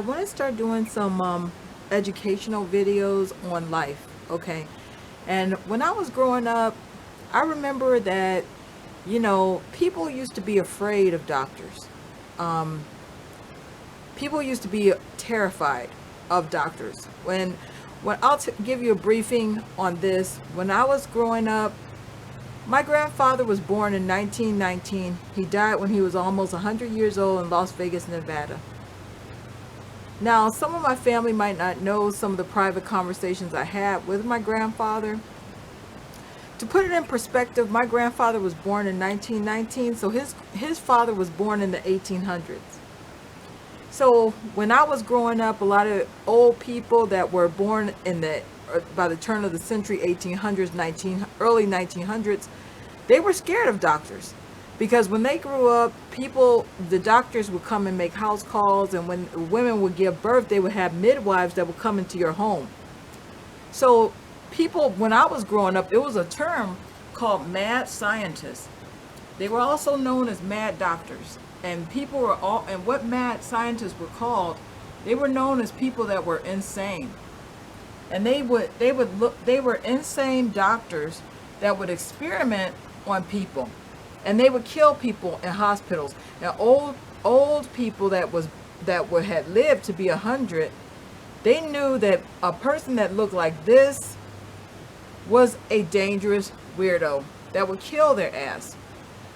want to start doing some educational videos on life. Okay. And when I was growing up, I remember that, people used to be afraid of doctors. Um, People used to be terrified of doctors. When give you a briefing on this. When I was growing up, my grandfather was born in 1919. He died when he was almost 100 years old in Las Vegas, Nevada. Now, some of my family might not know some of the private conversations I had with my grandfather. To put it in perspective, my grandfather was born in 1919, so his father was born in the 1800s. So when I was growing up, a lot of old people that were born by the turn of the century, 1800s, early 1900s, they were scared of doctors. Because when they grew up, the doctors would come and make house calls, and when women would give birth, they would have midwives that would come into your home. So when I was growing up, it was a term called mad scientists. They were also known as mad doctors. And and what mad scientists were called, they were known as people that were insane. And they were insane doctors that would experiment on people. And they would kill people in hospitals. Now, old people had lived to be 100, they knew that a person that looked like this was a dangerous weirdo that would kill their ass.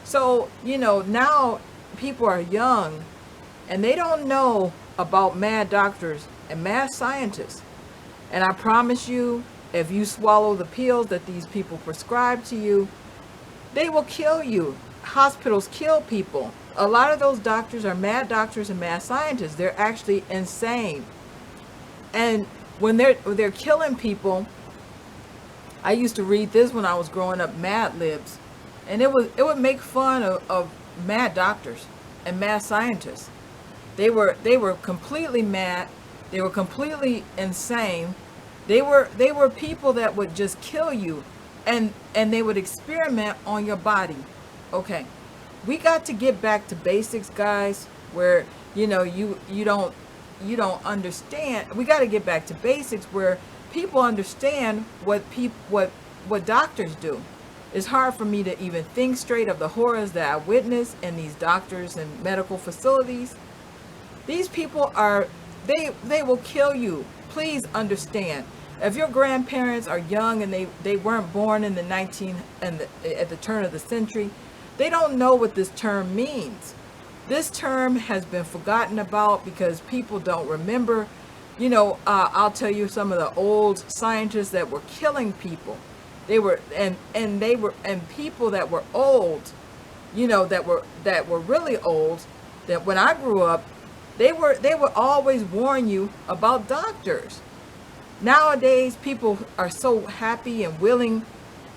So, now people are young and they don't know about mad doctors and mad scientists. And I promise you, if you swallow the pills that these people prescribe to you, they will kill you. Hospitals kill people. A lot of those doctors are mad doctors and mad scientists. They're actually insane. And when they're killing people, I used to read this when I was growing up, Mad Libs, and it would make fun of mad doctors and mad scientists. They were completely mad. They were completely insane. They were people that would just kill you, and they would experiment on your body. Okay, we got to get back to basics, guys. Where you don't understand. We got to get back to basics where people understand what doctors do. It's hard for me to even think straight of the horrors that I witness in these doctors and medical facilities. These people they will kill you. Please understand. If your grandparents are young and they weren't born in at the turn of the century, they don't know what this term means. This term has been forgotten about because people don't remember. I'll tell you some of the old scientists that were killing people. They were and people that were old, that were really old, that when I grew up, they would always warn you about doctors. Nowadays, people are so happy and willing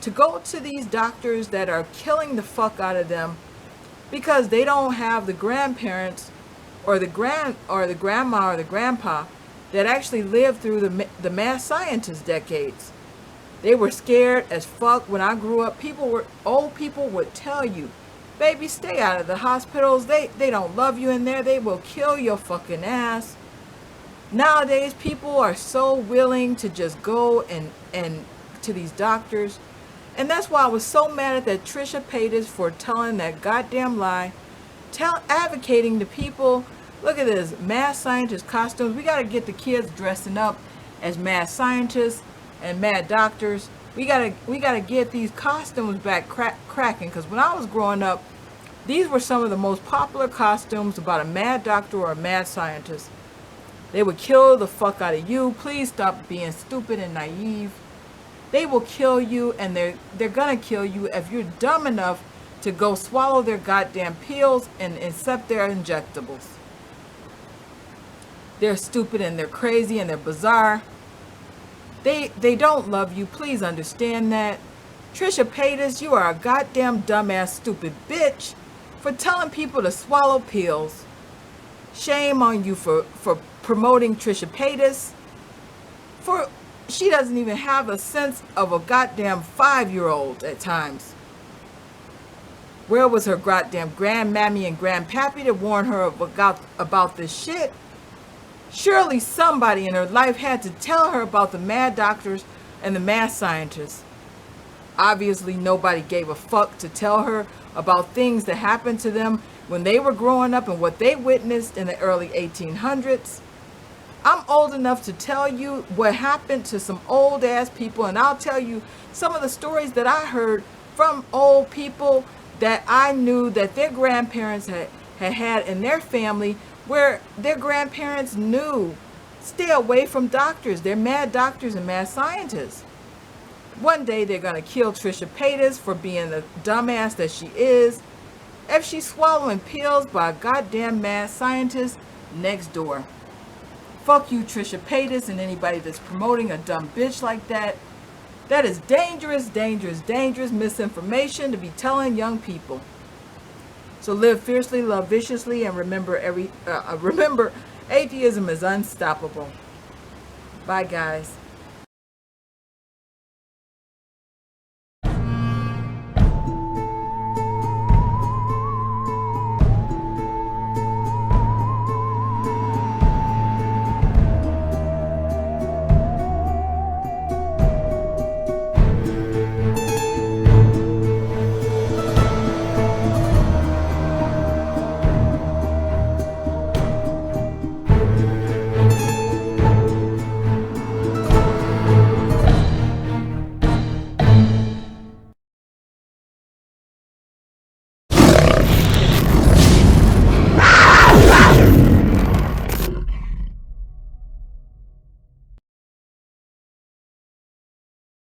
to go to these doctors that are killing the fuck out of them because they don't have the grandparents or the grandma or the grandpa that actually lived through the mad scientist decades. They were scared as fuck. When I grew up, old people would tell you, baby, stay out of the hospitals. They don't love you in there. They will kill your fucking ass. Nowadays, people are so willing to just go and to these doctors. And that's why I was so mad at that Trisha Paytas for telling that goddamn lie. Advocating to people, look at this, mad scientist costumes. We got to get the kids dressing up as mad scientists and mad doctors. We gotta get these costumes back cracking, because when I was growing up, these were some of the most popular costumes about a mad doctor or a mad scientist. They would kill the fuck out of you. Please stop being stupid and naive. They will kill you, and they're gonna kill you if you're dumb enough to go swallow their goddamn pills and accept their injectables. They're stupid and they're crazy and they're bizarre. They don't love you. Please understand that. Trisha Paytas, you are a goddamn dumbass stupid bitch for telling people to swallow pills. Shame on you for promoting Trisha Paytas. She doesn't even have a sense of a goddamn 5-year-old at times. Where was her goddamn grandmammy and grandpappy to warn her about this shit? Surely somebody in her life had to tell her about the mad doctors and the mad scientists. Obviously, nobody gave a fuck to tell her about things that happened to them when they were growing up and what they witnessed in the early 1800s. I'm old enough to tell you what happened to some old ass people, and I'll tell you some of the stories that I heard from old people that I knew that their grandparents had in their family, where their grandparents knew, stay away from doctors. They're mad doctors and mad scientists. One day they're going to kill Trisha Paytas for being the dumbass that she is, if she's swallowing pills by a goddamn mad scientist next door. Fuck you, Trisha Paytas, and anybody that's promoting a dumb bitch like that. That is dangerous, dangerous, dangerous misinformation to be telling young people. So live fiercely, love viciously, and remember atheism is unstoppable. Bye, guys.